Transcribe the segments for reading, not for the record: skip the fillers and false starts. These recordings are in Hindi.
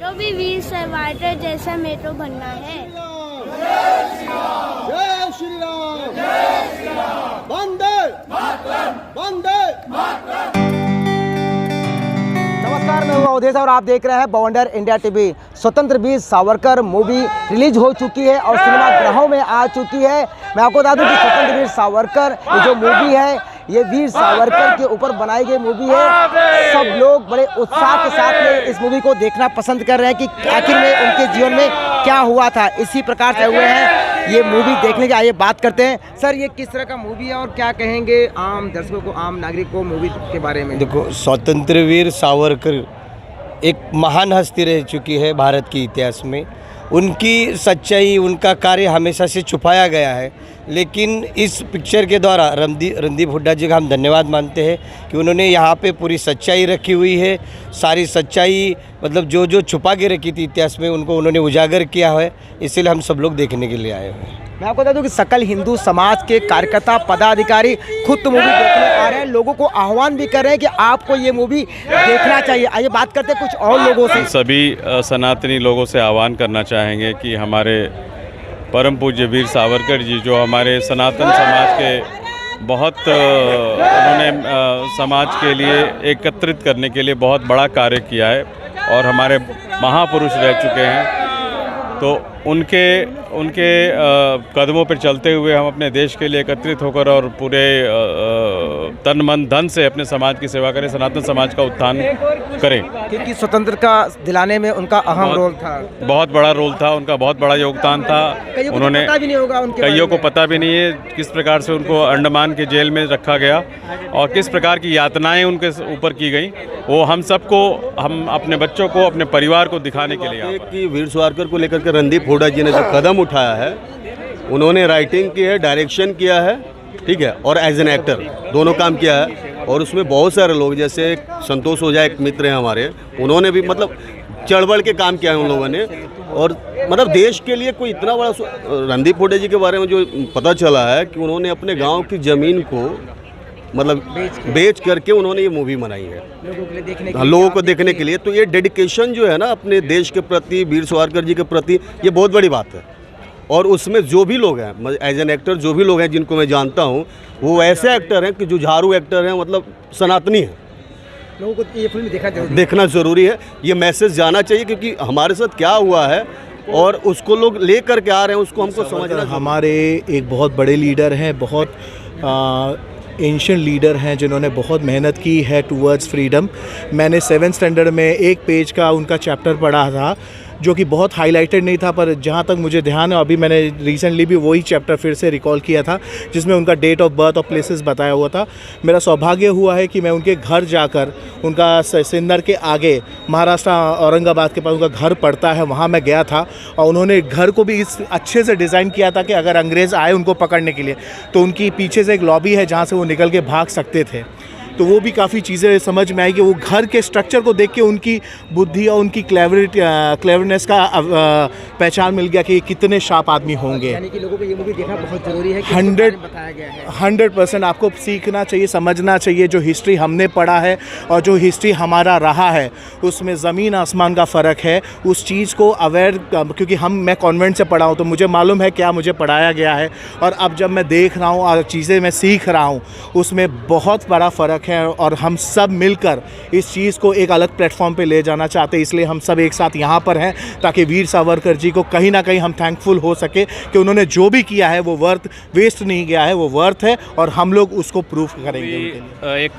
तो भी वीर सावरकर जैसा मेरे को बनना है। जय श्री राम, जय श्री राम, वंदे मातरम, वंदे मातरम। नमस्कार, मैं हूं अवधेश और आप देख रहे हैं बवंडर इंडिया टीवी। स्वतंत्र वीर सावरकर मूवी रिलीज हो चुकी है और सिनेमाघरों में आ चुकी है। मैं आपको बता दूं कि स्वतंत्र वीर सावरकर ये जो मूवी है, ये वीर सावरकर के ऊपर बनाई गई मूवी है। सब लोग बड़े उत्साह के साथ में इस मूवी को देखना पसंद कर रहे हैं कि आखिर में उनके जीवन में क्या हुआ था। इसी प्रकार से हुए हैं ये मूवी देखने के। आइए बात करते हैं। सर, ये किस तरह का मूवी है और क्या कहेंगे आम दर्शकों को, आम नागरिक को मूवी के बारे में? देखो, स्वतंत्र वीर सावरकर एक महान हस्ती रह चुकी है भारत के इतिहास में। उनकी सच्चाई, उनका कार्य हमेशा से छुपाया गया है, लेकिन इस पिक्चर के द्वारा रणदीप हुड्डा जी का हम धन्यवाद मानते हैं कि उन्होंने यहाँ पे पूरी सच्चाई रखी हुई है। सारी सच्चाई मतलब जो छुपा के रखी थी इतिहास में, उनको उन्होंने उजागर किया है। इसीलिए हम सब लोग देखने के लिए आए हुए हैं। मैं आपको बता दूं कि सकल हिंदू समाज के कार्यकर्ता, पदाधिकारी खुद तो मूवी देखने आ रहे हैं, लोगों को आह्वान भी कर रहे हैं कि आपको ये मूवी देखना चाहिए। आइए बात करते हैं कुछ और लोगों से। सभी सनातनी लोगों से आह्वान करना चाहेंगे कि हमारे परम पूज्य वीर सावरकर जी, जो हमारे सनातन समाज के बहुत उन्होंने समाज के लिए एकत्रित करने के लिए बहुत बड़ा कार्य किया है और हमारे महापुरुष रह चुके हैं। तो उनके कदमों पर चलते हुए हम अपने देश के लिए एकत्रित होकर और पूरे तन मन धन से अपने समाज की सेवा करें, सनातन समाज का उत्थान करें। क्योंकि स्वतंत्रता दिलाने में उनका अहम रोल था, बहुत बड़ा रोल था, उनका बहुत बड़ा योगदान था। उन्होंने पता भी नहीं होगा उनके कईयों को पता भी नहीं है किस प्रकार से उनको अंडमान के जेल में रखा गया और किस प्रकार की यातनाएं उनके ऊपर की गई। वो हम सबको, हम अपने बच्चों को, अपने परिवार को दिखाने के लिए कि वीर सावरकर को लेकर के रणदीप हुड्डा जी ने जो कदम उठाया है, उन्होंने राइटिंग की है, डायरेक्शन किया है, ठीक है, और एज एन एक्टर दोनों काम किया है। और उसमें बहुत सारे लोग, जैसे संतोष ओझा एक मित्र हैं हमारे, उन्होंने भी मतलब चढ़-बढ़ के काम किया है उन लोगों ने। और मतलब देश के लिए कोई इतना बड़ा, रणदीप हुड्डा जी के बारे में जो पता चला है कि उन्होंने अपने गाँव की ज़मीन को मतलब बेच करके उन्होंने ये मूवी बनाई है लोगों को देखने के लिए। तो ये डेडिकेशन जो है ना अपने देश के प्रति, वीर सावरकर जी के प्रति, ये बहुत बड़ी बात है। और उसमें जो भी लोग हैं, एज एन एक्टर जो भी लोग हैं जिनको मैं जानता हूँ, वो ऐसे एक्टर हैं कि जो झाड़ू एक्टर हैं, मतलब सनातनी हैं। लोगों को ये फिल्म देखना ज़रूरी है। ये मैसेज जाना चाहिए क्योंकि हमारे साथ क्या हुआ है और उसको लोग ले कर के आ रहे हैं, उसको हमको समझना। हमारे एक बहुत बड़े लीडर हैं, बहुत एंशिएंट लीडर हैं, जिन्होंने बहुत मेहनत की है टूवर्ड्स फ्रीडम। मैंने 7th स्टैंडर्ड में एक पेज का उनका चैप्टर पढ़ा था जो कि बहुत हाईलाइटेड नहीं था, पर जहाँ तक मुझे ध्यान है, अभी मैंने रिसेंटली भी वही चैप्टर फिर से रिकॉल किया था जिसमें उनका डेट ऑफ बर्थ और प्लेसेस बताया हुआ था। मेरा सौभाग्य हुआ है कि मैं उनके घर जाकर, उनका सिन्नर के आगे महाराष्ट्र औरंगाबाद के पास उनका घर पड़ता है, वहाँ मैं गया था। और उन्होंने घर को भी इस अच्छे से डिज़ाइन किया था कि अगर अंग्रेज़ आए उनको पकड़ने के लिए तो उनकी पीछे से एक लॉबी है जहाँ से वो निकल के भाग सकते थे। तो वो भी काफ़ी चीज़ें समझ में आई कि वो घर के स्ट्रक्चर को देख के उनकी बुद्धि और उनकी क्लेवरनेस का पहचान मिल गया कि कितने शार्प आदमी होंगे। यानी कि लोगों को ये मूवी देखना बहुत ज़रूरी है। 100% आपको सीखना चाहिए, समझना चाहिए। जो हिस्ट्री हमने पढ़ा है और जो हिस्ट्री हमारा रहा है, उसमें ज़मीन आसमान का फ़र्क है। उस चीज़ को अवेयर, क्योंकि मैं कॉन्वेंट से पढ़ा हूँ तो मुझे मालूम है क्या मुझे पढ़ाया गया है, और अब जब मैं देख रहा हूँ और चीज़ें मैं सीख रहा हूँ, उसमें बहुत बड़ा फ़र्क है। और हम सब मिलकर इस चीज़ को एक अलग प्लेटफॉर्म पे ले जाना चाहते हैं, इसलिए हम सब एक साथ यहाँ पर हैं ताकि वीर सावरकर जी को कहीं ना कहीं हम थैंकफुल हो सके कि उन्होंने जो भी किया है वो वेस्ट नहीं गया है, वो वर्थ है और हम लोग उसको प्रूफ करेंगे। एक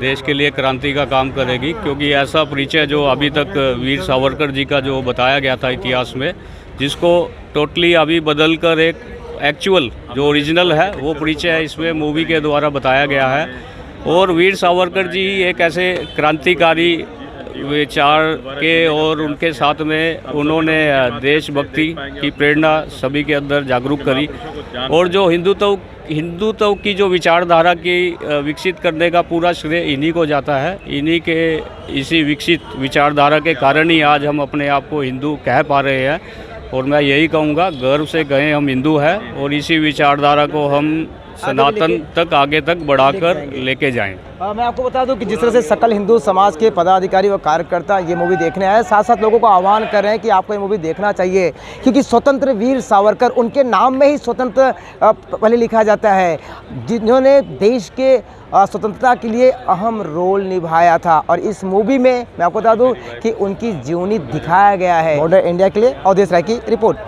देश के लिए क्रांति का काम करेगी, क्योंकि ऐसा परिचय जो अभी तक वीर सावरकर जी का जो बताया गया था इतिहास में, जिसको टोटली अभी बदल कर एक एक्चुअल जो ओरिजिनल है वो परिचय इसमें मूवी के द्वारा बताया गया है। और वीर सावरकर जी एक ऐसे क्रांतिकारी विचार के, और उनके साथ में उन्होंने देशभक्ति की प्रेरणा सभी के अंदर जागरूक करी। और जो हिंदुत्व की जो विचारधारा की विकसित करने का पूरा श्रेय इन्हीं को जाता है। इसी विकसित विचारधारा के कारण ही आज हम अपने आप को हिंदू कह पा रहे हैं। और मैं यही कहूँगा, गर्व से कहें हम हिंदू हैं और इसी विचारधारा को हम सनातन तक आगे तक बढ़ाकर लेके जाएं। मैं आपको बता दूं कि जिस तरह से सकल हिंदू समाज के पदाधिकारी व कार्यकर्ता ये मूवी देखने आए, साथ साथ लोगों को आह्वान कर रहे हैं कि आपको ये मूवी देखना चाहिए, क्योंकि स्वतंत्र वीर सावरकर, उनके नाम में ही स्वतंत्र पहले लिखा जाता है, जिन्होंने देश के स्वतंत्रता के लिए अहम रोल निभाया था। और इस मूवी में मैं आपको बता दूं कि उनकी जीवनी दिखाया गया है। बॉर्डर इंडिया के लिए अवधेश राय की रिपोर्ट।